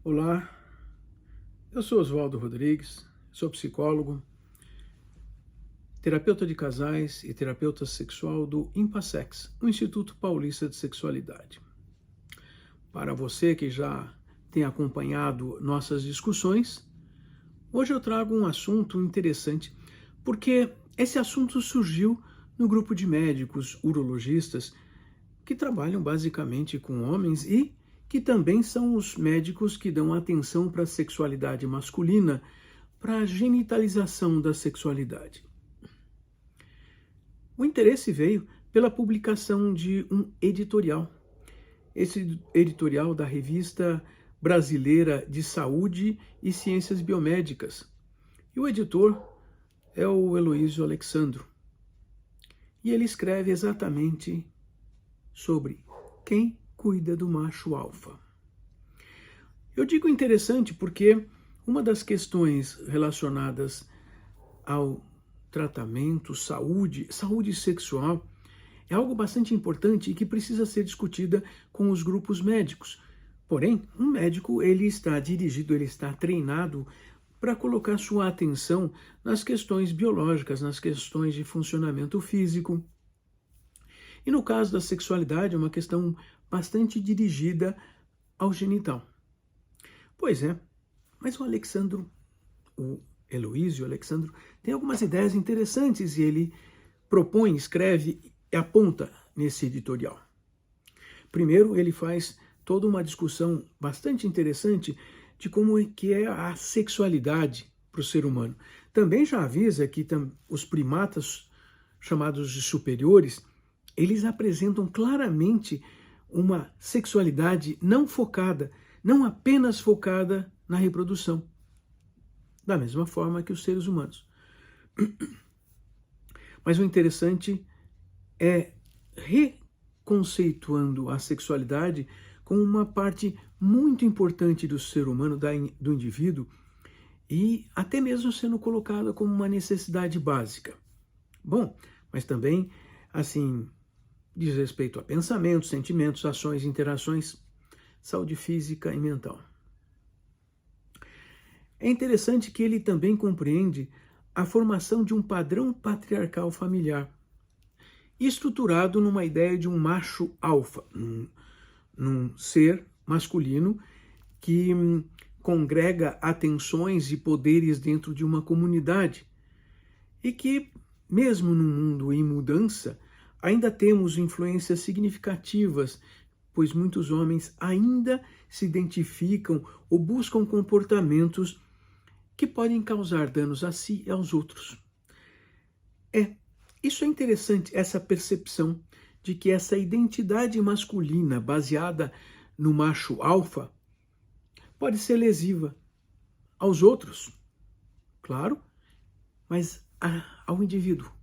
Olá, eu sou Oswaldo Rodrigues, sou psicólogo, terapeuta de casais e terapeuta sexual do Impassex, o Instituto Paulista de Sexualidade. Para você que já tem acompanhado nossas discussões, hoje eu trago um assunto interessante, porque esse assunto surgiu no grupo de médicos urologistas que trabalham basicamente com homens e que também são os médicos que dão atenção para a sexualidade masculina, para a genitalização da sexualidade. O interesse veio pela publicação de um editorial. Esse editorial da Revista Brasileira de Saúde e Ciências Biomédicas. E o editor é o Heloísio Alexandro. E ele escreve exatamente sobre quem cuida do macho alfa. Eu digo interessante porque uma das questões relacionadas ao tratamento, saúde sexual, é algo bastante importante e que precisa ser discutida com os grupos médicos. Porém, um médico, ele está dirigido, ele está treinado para colocar sua atenção nas questões biológicas, nas questões de funcionamento físico. E no caso da sexualidade, é uma questão bastante dirigida ao genital. Pois é, mas o Heloísio Alexandro, tem algumas ideias interessantes e ele propõe, escreve e aponta nesse editorial. Primeiro, ele faz toda uma discussão bastante interessante de como é que é a sexualidade para o ser humano. Também já avisa que os primatas chamados de superiores, eles apresentam claramente uma sexualidade não focada, não apenas focada na reprodução, da mesma forma que os seres humanos. Mas o interessante é reconceituando a sexualidade como uma parte muito importante do ser humano, do indivíduo, e até mesmo sendo colocada como uma necessidade básica. Bom, mas também, assim, diz respeito a pensamentos, sentimentos, ações, interações, saúde física e mental. É interessante que ele também compreende a formação de um padrão patriarcal familiar, estruturado numa ideia de um macho alfa, num ser masculino que congrega atenções e poderes dentro de uma comunidade e que, mesmo num mundo em mudança, ainda temos influências significativas, pois muitos homens ainda se identificam ou buscam comportamentos que podem causar danos a si e aos outros. Isso é interessante, essa percepção de que essa identidade masculina baseada no macho alfa pode ser lesiva aos outros, claro, mas ao indivíduo.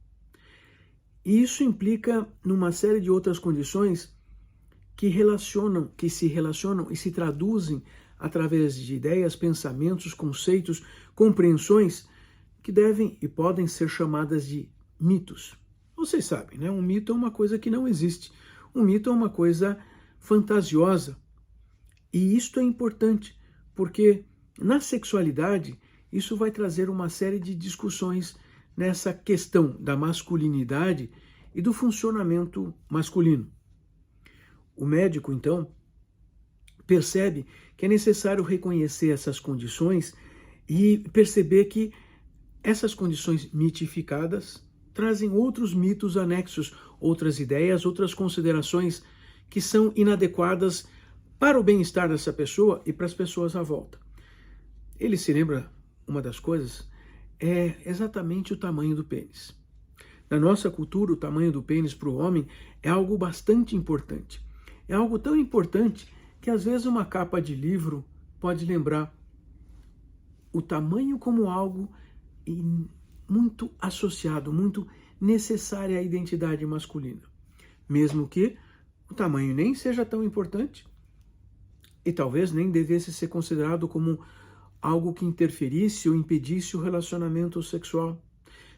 E isso implica numa série de outras condições que se relacionam e se traduzem através de ideias, pensamentos, conceitos, compreensões que devem e podem ser chamadas de mitos. Vocês sabem, né? Um mito é uma coisa que não existe. Um mito é uma coisa fantasiosa. E isto é importante, porque na sexualidade isso vai trazer uma série de discussões nessa questão da masculinidade e do funcionamento masculino. O médico, então, percebe que é necessário reconhecer essas condições e perceber que essas condições mitificadas trazem outros mitos anexos, outras ideias, outras considerações que são inadequadas para o bem-estar dessa pessoa e para as pessoas à volta. Ele se lembra, uma das coisas, é exatamente o tamanho do pênis. Na nossa cultura, o tamanho do pênis para o homem é algo bastante importante. É algo tão importante que às vezes uma capa de livro pode lembrar o tamanho como algo muito associado, muito necessário à identidade masculina. Mesmo que o tamanho nem seja tão importante e talvez nem devesse ser considerado como algo que interferisse ou impedisse o relacionamento sexual.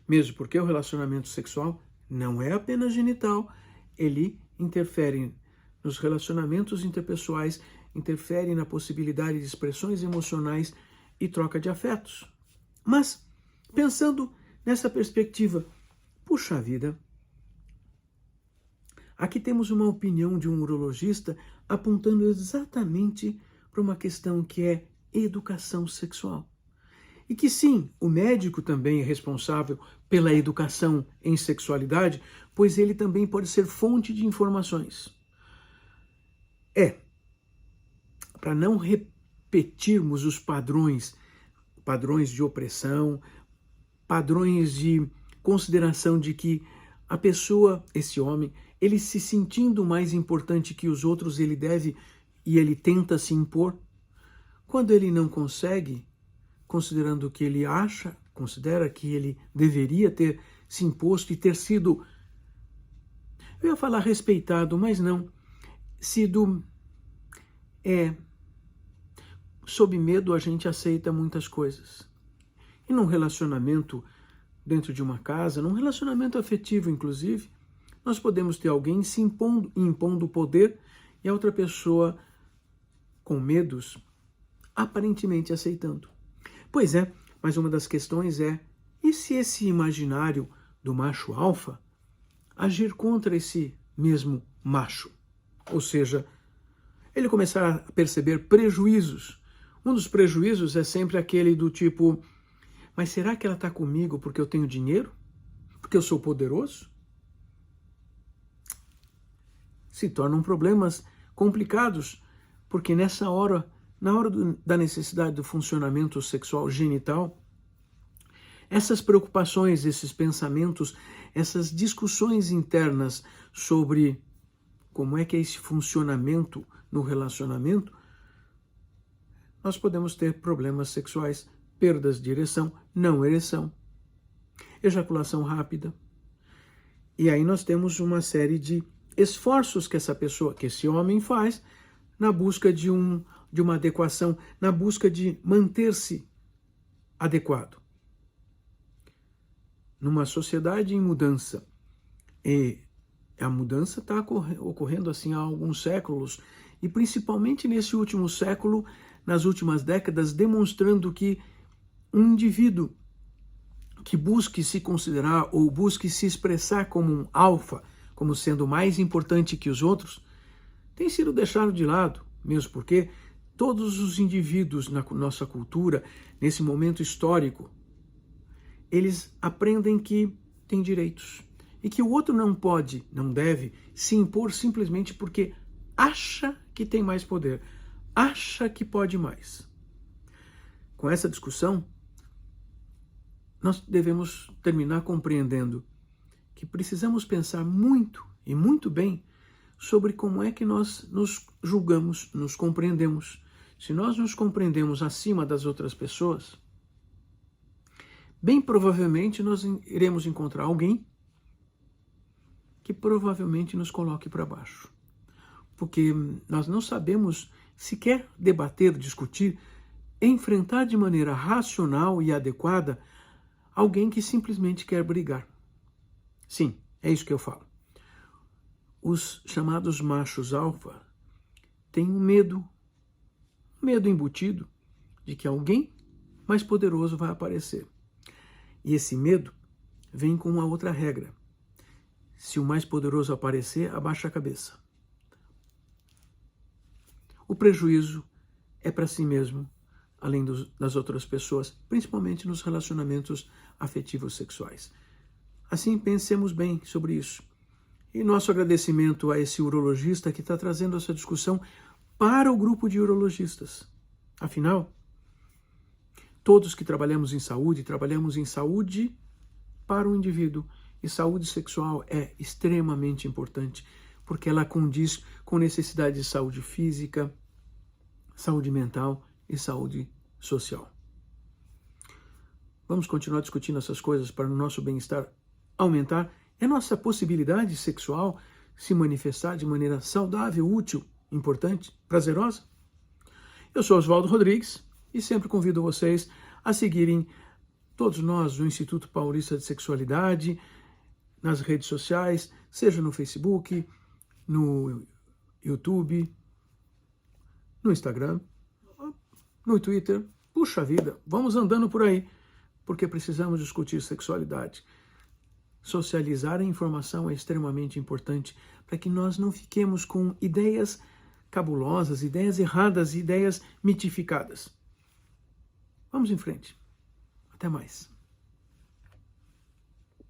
Mesmo porque o relacionamento sexual não é apenas genital, ele interfere nos relacionamentos interpessoais interfere na possibilidade de expressões emocionais e troca de afetos. Mas, pensando nessa perspectiva, puxa vida, aqui temos uma opinião de um urologista apontando exatamente para uma questão que é educação sexual. E que sim, o médico também é responsável pela educação em sexualidade, pois ele também pode ser fonte de informações. Para não repetirmos os padrões de opressão, padrões de consideração de que a pessoa, esse homem, ele se sentindo mais importante que os outros, ele deve e ele tenta se impor. Quando ele não consegue, considerando que ele considera que ele deveria ter se imposto e ter sido, eu ia falar respeitado, mas não, sido, sob medo a gente aceita muitas coisas. E num relacionamento dentro de uma casa, num relacionamento afetivo inclusive, nós podemos ter alguém se impondo o poder e a outra pessoa com medos, aparentemente aceitando. Pois é, mas uma das questões é, e se esse imaginário do macho alfa agir contra esse mesmo macho? Ou seja, ele começar a perceber prejuízos. Um dos prejuízos é sempre aquele do tipo, mas será que ela está comigo porque eu tenho dinheiro? Porque eu sou poderoso? Se tornam problemas complicados, porque na hora da necessidade do funcionamento sexual genital, essas preocupações, esses pensamentos, essas discussões internas sobre como é que é esse funcionamento no relacionamento, nós podemos ter problemas sexuais, perdas de ereção, não ereção, ejaculação rápida. E aí nós temos uma série de esforços que esse homem faz na busca de uma adequação, na busca de manter-se adequado. Numa sociedade em mudança, e a mudança está ocorrendo assim há alguns séculos, e principalmente nesse último século, nas últimas décadas, demonstrando que um indivíduo que busque se considerar ou busque se expressar como um alfa, como sendo mais importante que os outros, tem sido deixado de lado, mesmo porque todos os indivíduos na nossa cultura, nesse momento histórico, eles aprendem que têm direitos e que o outro não pode, não deve se impor simplesmente porque acha que tem mais poder, acha que pode mais. Com essa discussão, nós devemos terminar compreendendo que precisamos pensar muito e muito bem sobre como é que nós nos julgamos, nos compreendemos. Se nós nos compreendemos acima das outras pessoas, bem provavelmente nós iremos encontrar alguém que provavelmente nos coloque para baixo. Porque nós não sabemos sequer debater, discutir, enfrentar de maneira racional e adequada alguém que simplesmente quer brigar. Sim, é isso que eu falo. Os chamados machos alfa têm um medo embutido de que alguém mais poderoso vai aparecer. E esse medo vem com uma outra regra. Se o mais poderoso aparecer, abaixa a cabeça. O prejuízo é para si mesmo, além das outras pessoas, principalmente nos relacionamentos afetivos sexuais. Assim, pensemos bem sobre isso. E nosso agradecimento a esse urologista que está trazendo essa discussão para o grupo de urologistas. Afinal, todos que trabalhamos em saúde para o indivíduo. E saúde sexual é extremamente importante, porque ela condiz com necessidade de saúde física, saúde mental e saúde social. Vamos continuar discutindo essas coisas para o nosso bem-estar aumentar e a nossa possibilidade sexual se manifestar de maneira saudável, útil, importante, prazerosa. Eu sou Oswaldo Rodrigues e sempre convido vocês a seguirem todos nós do Instituto Paulista de Sexualidade, nas redes sociais, seja no Facebook, no YouTube, no Instagram, no Twitter. Puxa vida, vamos andando por aí, porque precisamos discutir sexualidade. Socializar a informação é extremamente importante para que nós não fiquemos com ideias cabulosas, ideias erradas, ideias mitificadas. Vamos em frente. Até mais.